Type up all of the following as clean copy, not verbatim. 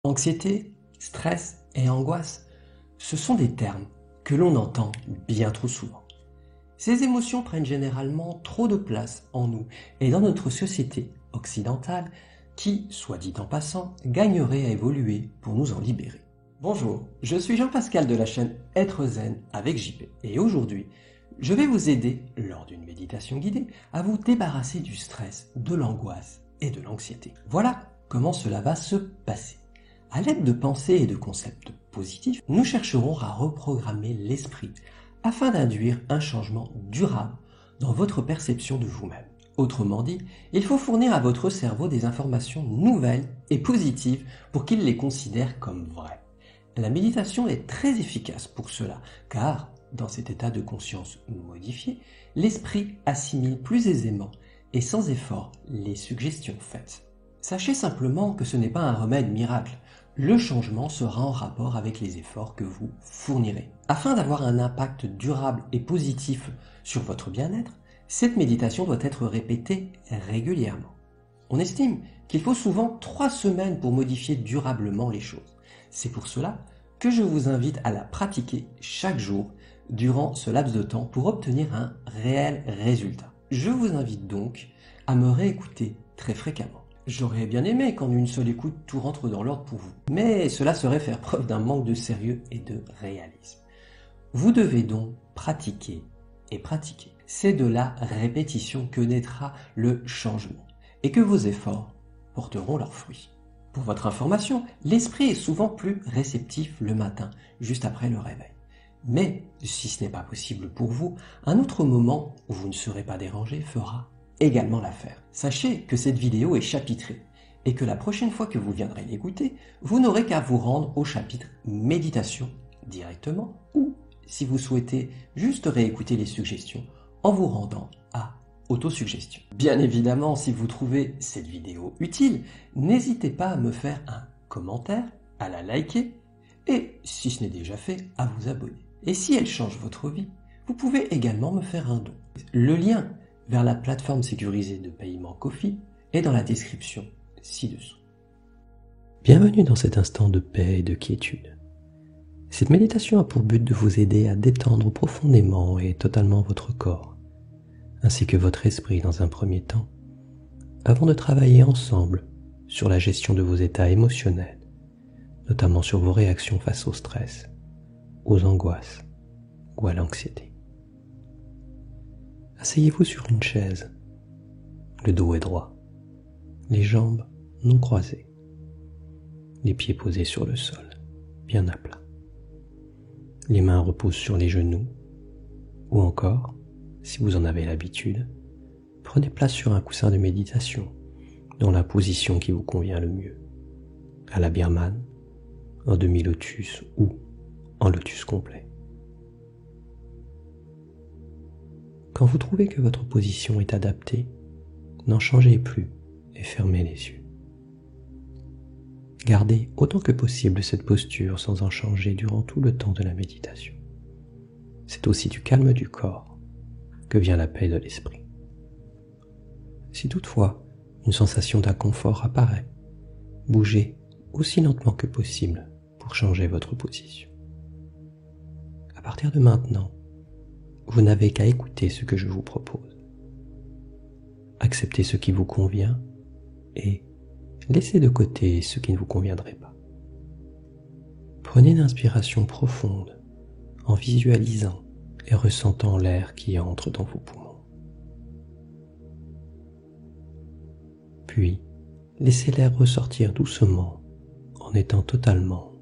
Anxiété, stress et angoisse, ce sont des termes que l'on entend bien trop souvent. Ces émotions prennent généralement trop de place en nous et dans notre société occidentale qui, soit dit en passant, gagnerait à évoluer pour nous en libérer. Bonjour, je suis Jean-Pascal de la chaîne Être Zen avec JP et aujourd'hui, je vais vous aider, lors d'une méditation guidée, à vous débarrasser du stress, de l'angoisse et de l'anxiété. Voilà comment cela va se passer. À l'aide de pensées et de concepts positifs, nous chercherons à reprogrammer l'esprit afin d'induire un changement durable dans votre perception de vous-même. Autrement dit, il faut fournir à votre cerveau des informations nouvelles et positives pour qu'il les considère comme vraies. La méditation est très efficace pour cela, car dans cet état de conscience modifié, l'esprit assimile plus aisément et sans effort les suggestions faites. Sachez simplement que ce n'est pas un remède miracle. Le changement sera en rapport avec les efforts que vous fournirez. Afin d'avoir un impact durable et positif sur votre bien-être, cette méditation doit être répétée régulièrement. On estime qu'il faut souvent 3 semaines pour modifier durablement les choses. C'est pour cela que je vous invite à la pratiquer chaque jour durant ce laps de temps pour obtenir un réel résultat. Je vous invite donc à me réécouter très fréquemment. J'aurais bien aimé qu'en une seule écoute tout rentre dans l'ordre pour vous, mais cela serait faire preuve d'un manque de sérieux et de réalisme. Vous devez donc pratiquer et pratiquer. C'est de la répétition que naîtra le changement et que vos efforts porteront leurs fruits. Pour votre information, l'esprit est souvent plus réceptif le matin, juste après le réveil. Mais si ce n'est pas possible pour vous, un autre moment où vous ne serez pas dérangé fera également l'affaire. Sachez que cette vidéo est chapitrée et que la prochaine fois que vous viendrez l'écouter, vous n'aurez qu'à vous rendre au chapitre méditation directement ou, si vous souhaitez juste réécouter les suggestions, en vous rendant à autosuggestion. Bien évidemment, si vous trouvez cette vidéo utile, n'hésitez pas à me faire un commentaire, à la liker et, si ce n'est déjà fait, à vous abonner. Et si elle change votre vie, vous pouvez également me faire un don. Le lien vers la plateforme sécurisée de paiement Ko-fi est dans la description ci-dessous. Bienvenue dans cet instant de paix et de quiétude. Cette méditation a pour but de vous aider à détendre profondément et totalement votre corps, ainsi que votre esprit dans un premier temps, avant de travailler ensemble sur la gestion de vos états émotionnels, notamment sur vos réactions face au stress, aux angoisses ou à l'anxiété. Asseyez-vous sur une chaise, le dos est droit, les jambes non croisées, les pieds posés sur le sol, bien à plat. Les mains reposent sur les genoux, ou encore, si vous en avez l'habitude, prenez place sur un coussin de méditation, dans la position qui vous convient le mieux, à la birmane, en demi-lotus ou en lotus complet. Quand vous trouvez que votre position est adaptée, n'en changez plus et fermez les yeux. Gardez autant que possible cette posture sans en changer durant tout le temps de la méditation. C'est aussi du calme du corps que vient la paix de l'esprit. Si toutefois une sensation d'inconfort apparaît, bougez aussi lentement que possible pour changer votre position. À partir de maintenant, vous n'avez qu'à écouter ce que je vous propose. Acceptez ce qui vous convient et laissez de côté ce qui ne vous conviendrait pas. Prenez une inspiration profonde en visualisant et ressentant l'air qui entre dans vos poumons. Puis, laissez l'air ressortir doucement en étant totalement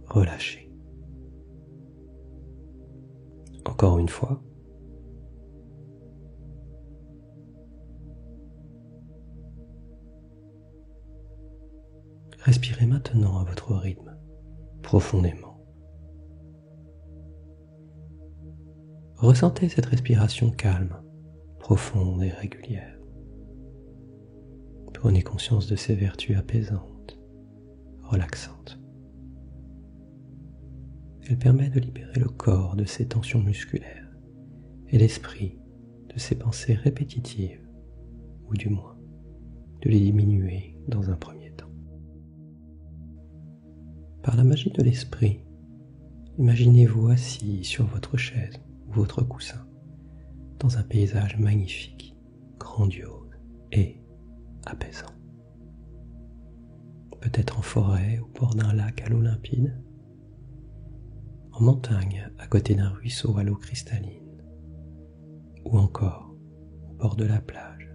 relâché. Encore une fois. Respirez maintenant à votre rythme, profondément. Ressentez cette respiration calme, profonde et régulière. Prenez conscience de ses vertus apaisantes, relaxantes. Elle permet de libérer le corps de ses tensions musculaires et l'esprit de ses pensées répétitives, ou du moins de les diminuer dans un premier temps. Par la magie de l'esprit, imaginez-vous assis sur votre chaise ou votre coussin dans un paysage magnifique, grandiose et apaisant. Peut-être en forêt au bord d'un lac à l'eau limpide, en montagne à côté d'un ruisseau à l'eau cristalline, ou encore au bord de la plage,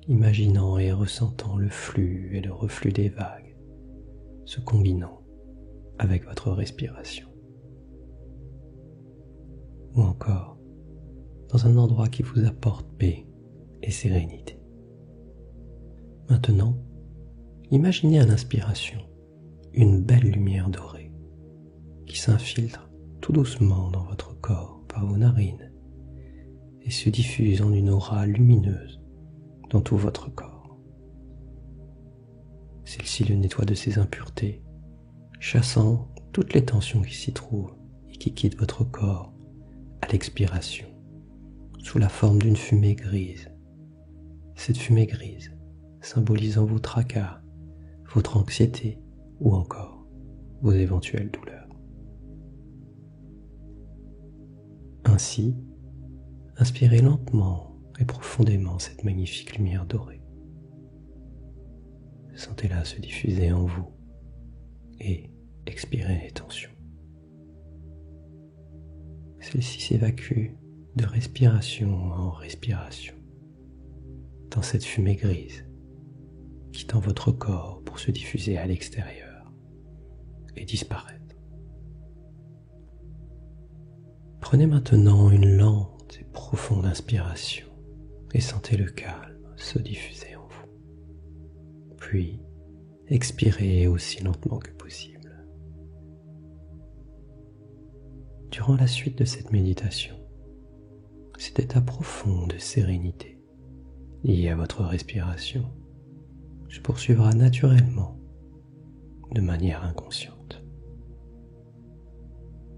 imaginant et ressentant le flux et le reflux des vagues, se combinant avec votre respiration. Ou encore dans un endroit qui vous apporte paix et sérénité. Maintenant, imaginez à l'inspiration une belle lumière dorée qui s'infiltre tout doucement dans votre corps par vos narines et se diffuse en une aura lumineuse dans tout votre corps. Celle-ci le nettoie de ses impuretés, chassant toutes les tensions qui s'y trouvent et qui quittent votre corps à l'expiration, sous la forme d'une fumée grise. Cette fumée grise symbolisant vos tracas, votre anxiété ou encore vos éventuelles douleurs. Ainsi, inspirez lentement et profondément cette magnifique lumière dorée. Sentez-la se diffuser en vous et expirez les tensions. Celle-ci s'évacue de respiration en respiration dans cette fumée grise, quittant votre corps pour se diffuser à l'extérieur et disparaître. Prenez maintenant une lente et profonde inspiration et sentez le calme se diffuser en vous. Puis, expirez aussi lentement que possible. Durant la suite de cette méditation, cet état profond de sérénité lié à votre respiration se poursuivra naturellement de manière inconsciente.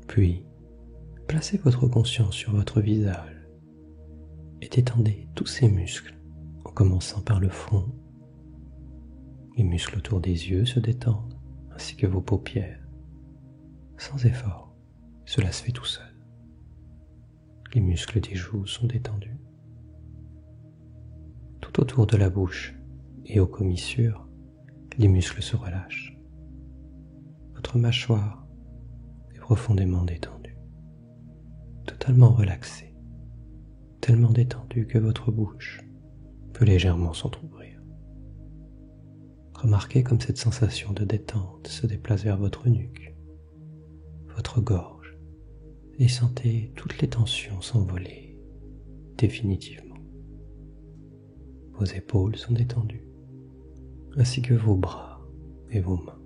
Puis, placez votre conscience sur votre visage et détendez tous ses muscles en commençant par le front. Les muscles autour des yeux se détendent ainsi que vos paupières. Sans effort, cela se fait tout seul. Les muscles des joues sont détendus. Tout autour de la bouche et aux commissures, les muscles se relâchent. Votre mâchoire est profondément détendue, totalement relaxée, tellement détendue que votre bouche peut légèrement s'entrouvrir. Remarquez comme cette sensation de détente se déplace vers votre nuque, votre gorge, et sentez toutes les tensions s'envoler définitivement. Vos épaules sont détendues, ainsi que vos bras et vos mains.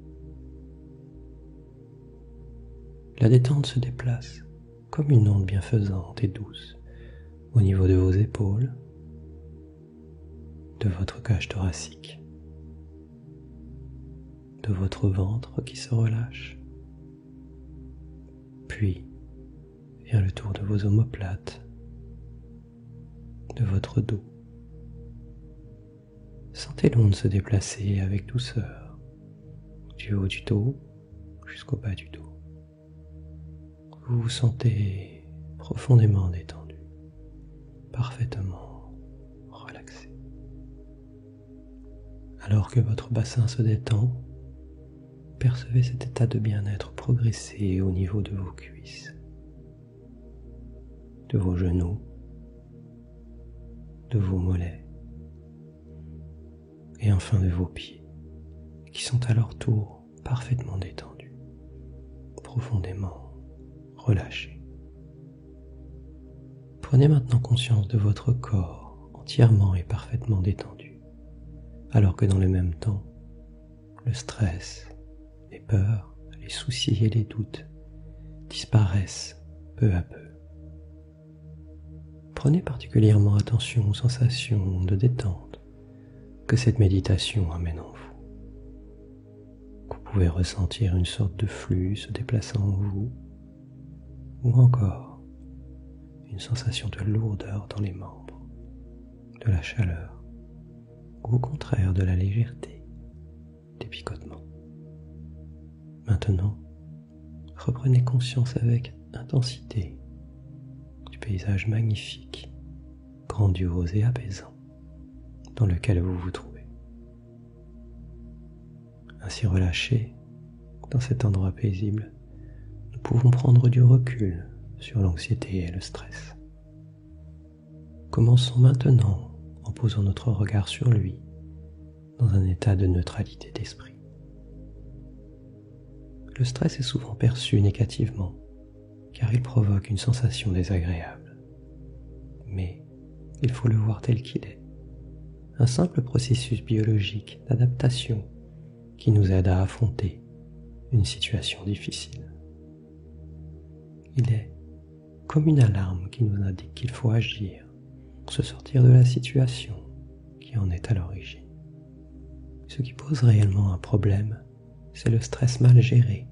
La détente se déplace comme une onde bienfaisante et douce au niveau de vos épaules, de votre cage thoracique, de votre ventre qui se relâche, puis vient le tour de vos omoplates, de votre dos. Sentez l'onde se déplacer avec douceur, du haut du dos jusqu'au bas du dos. Vous vous sentez profondément détendu, parfaitement relaxé. Alors que votre bassin se détend, percevez cet état de bien-être progresser au niveau de vos cuisses, de vos genoux, de vos mollets, et enfin de vos pieds, qui sont à leur tour parfaitement détendus, profondément relâchés. Prenez maintenant conscience de votre corps entièrement et parfaitement détendu, alors que dans le même temps, le stress, les peurs, les soucis et les doutes disparaissent peu à peu. Prenez particulièrement attention aux sensations de détente que cette méditation amène en vous. Vous pouvez ressentir une sorte de flux se déplaçant en vous, ou encore une sensation de lourdeur dans les membres, de la chaleur, ou au contraire de la légèreté, des picotements. Maintenant, reprenez conscience avec intensité du paysage magnifique, grandiose et apaisant dans lequel vous vous trouvez. Ainsi relâchés dans cet endroit paisible, nous pouvons prendre du recul sur l'anxiété et le stress. Commençons maintenant en posant notre regard sur lui dans un état de neutralité d'esprit. Le stress est souvent perçu négativement car il provoque une sensation désagréable. Mais il faut le voir tel qu'il est. Un simple processus biologique d'adaptation qui nous aide à affronter une situation difficile. Il est comme une alarme qui nous indique qu'il faut agir pour se sortir de la situation qui en est à l'origine. Ce qui pose réellement un problème, c'est le stress mal géré,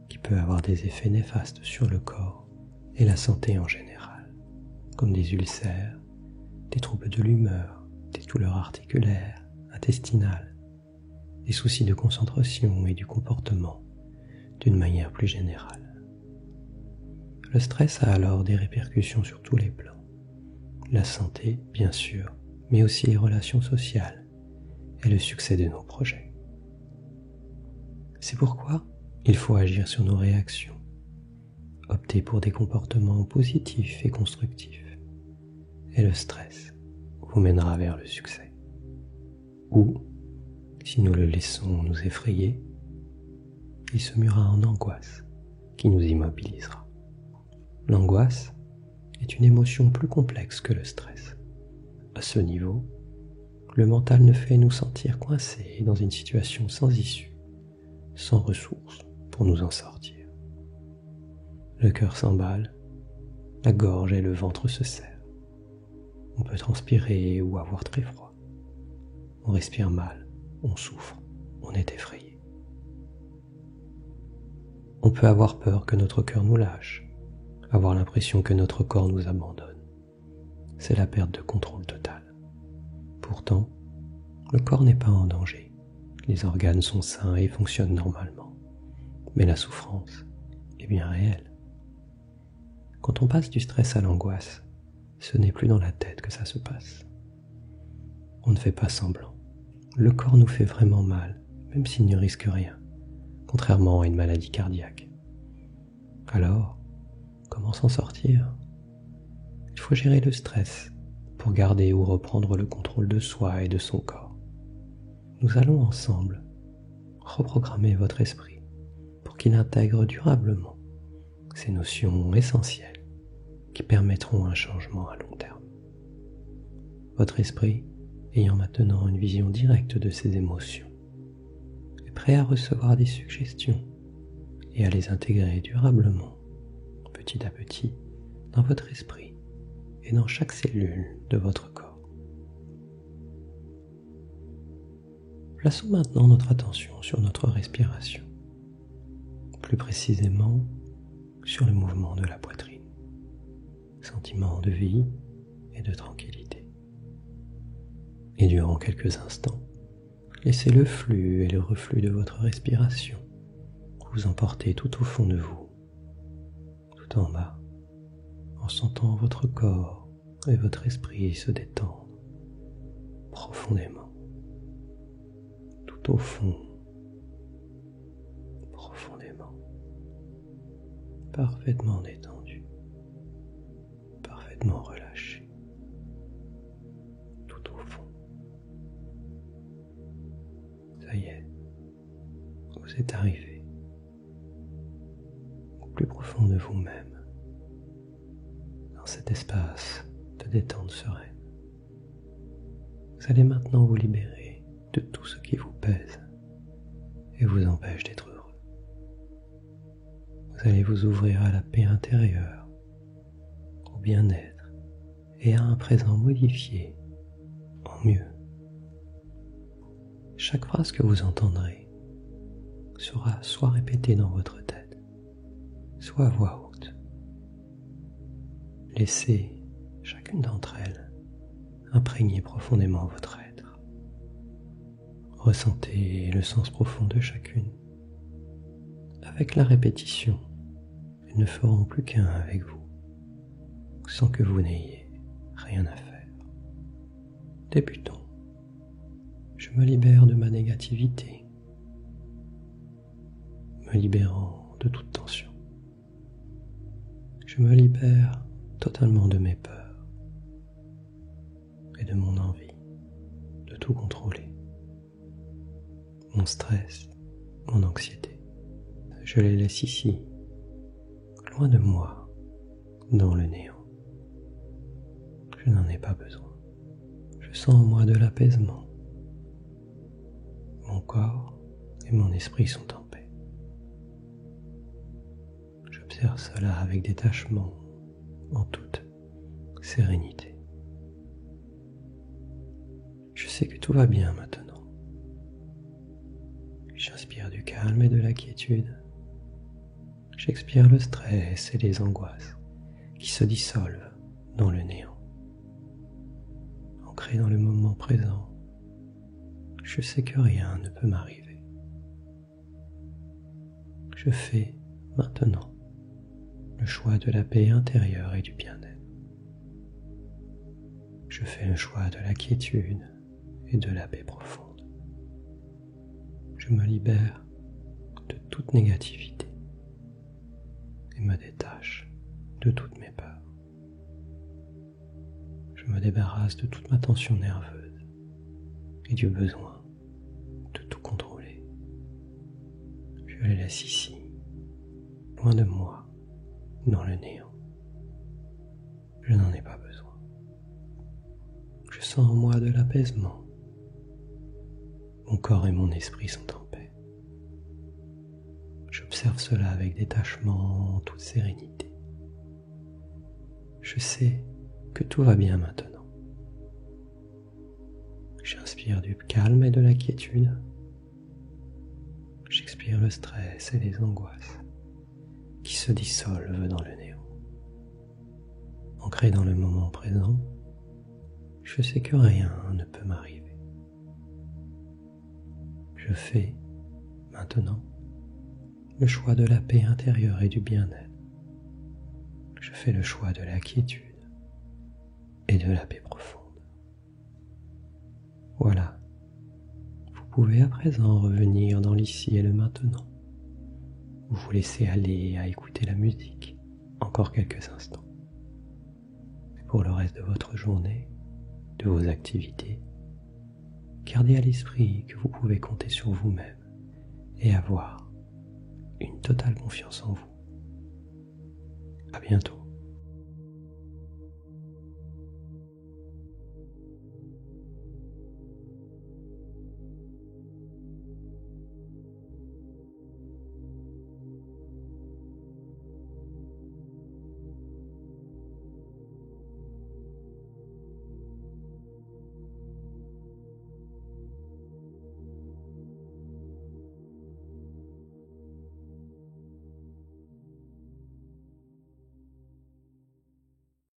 qui peut avoir des effets néfastes sur le corps et la santé en général, comme des ulcères, des troubles de l'humeur, des douleurs articulaires, intestinales, des soucis de concentration et du comportement d'une manière plus générale. Le stress a alors des répercussions sur tous les plans. La santé, bien sûr, mais aussi les relations sociales et le succès de nos projets. C'est pourquoi il faut agir sur nos réactions, opter pour des comportements positifs et constructifs, et le stress vous mènera vers le succès. Ou, si nous le laissons nous effrayer, il se muera en angoisse qui nous immobilisera. L'angoisse est une émotion plus complexe que le stress. À ce niveau, le mental ne fait nous sentir coincés dans une situation sans issue, sans ressources pour nous en sortir. Le cœur s'emballe, la gorge et le ventre se serrent. On peut transpirer ou avoir très froid. On respire mal, on souffre, on est effrayé. On peut avoir peur que notre cœur nous lâche, avoir l'impression que notre corps nous abandonne. C'est la perte de contrôle totale. Pourtant, le corps n'est pas en danger. Les organes sont sains et fonctionnent normalement. Mais la souffrance est bien réelle. Quand on passe du stress à l'angoisse, ce n'est plus dans la tête que ça se passe. On ne fait pas semblant. Le corps nous fait vraiment mal, même s'il ne risque rien, contrairement à une maladie cardiaque. Alors, comment s'en sortir ? Il faut gérer le stress pour garder ou reprendre le contrôle de soi et de son corps. Nous allons ensemble reprogrammer votre esprit pour qu'il intègre durablement ces notions essentielles qui permettront un changement à long terme. Votre esprit, ayant maintenant une vision directe de ses émotions, est prêt à recevoir des suggestions et à les intégrer durablement, petit à petit, dans votre esprit et dans chaque cellule de votre corps. Plaçons maintenant notre attention sur notre respiration, plus précisément sur le mouvement de la poitrine, sentiment de vie et de tranquillité. Et durant quelques instants, laissez le flux et le reflux de votre respiration vous emporter tout au fond de vous, tout en bas, en sentant votre corps et votre esprit se détendre profondément, tout au fond, profondément, parfaitement détendu, parfaitement relâché, tout au fond. Ça y est, vous êtes arrivé au plus profond de vous-même, dans cet espace de détente sereine. Vous allez maintenant vous libérer de tout ce qui vous pèse et vous empêche d'être heureux. Vous allez vous ouvrir à la paix intérieure, au bien-être et à un présent modifié en mieux. Chaque phrase que vous entendrez sera soit répétée dans votre tête, soit à voix haute. Laissez chacune d'entre elles imprégner profondément votre être. Ressentez le sens profond de chacune avec la répétition, ils ne feront plus qu'un avec vous, sans que vous n'ayez rien à faire. Débutons. Je me libère de ma négativité, me libérant de toute tension. Je me libère totalement de mes peurs et de mon envie de tout contrôler. Mon stress, mon anxiété, je les laisse ici, loin de moi, dans le néant. Je n'en ai pas besoin. Je sens en moi de l'apaisement. Mon corps et mon esprit sont en paix. J'observe cela avec détachement, en toute sérénité. Je sais que tout va bien maintenant. J'inspire du calme et de la quiétude. J'expire le stress et les angoisses qui se dissolvent dans le néant. Ancré dans le moment présent, je sais que rien ne peut m'arriver. Je fais maintenant le choix de la paix intérieure et du bien-être. Je fais le choix de la quiétude et de la paix profonde. Je me libère de toute négativité et me détache de toutes mes peurs. Je me débarrasse de toute ma tension nerveuse et du besoin de tout contrôler. Je les laisse ici, loin de moi, dans le néant. Je n'en ai pas besoin. Je sens en moi de l'apaisement. Mon corps et mon esprit sont en paix. J'observe cela avec détachement, en toute sérénité. Je sais que tout va bien maintenant. J'inspire du calme et de la quiétude. J'expire le stress et les angoisses qui se dissolvent dans le néant. Ancré dans le moment présent, je sais que rien ne peut m'arriver. Je fais maintenant le choix de la paix intérieure et du bien-être. Je fais le choix de la quiétude et de la paix profonde. Voilà, vous pouvez à présent revenir dans l'ici et le maintenant. Vous vous laissez aller à écouter la musique encore quelques instants. Et pour le reste de votre journée, de vos activités, gardez à l'esprit que vous pouvez compter sur vous-même et avoir une totale confiance en vous. À bientôt.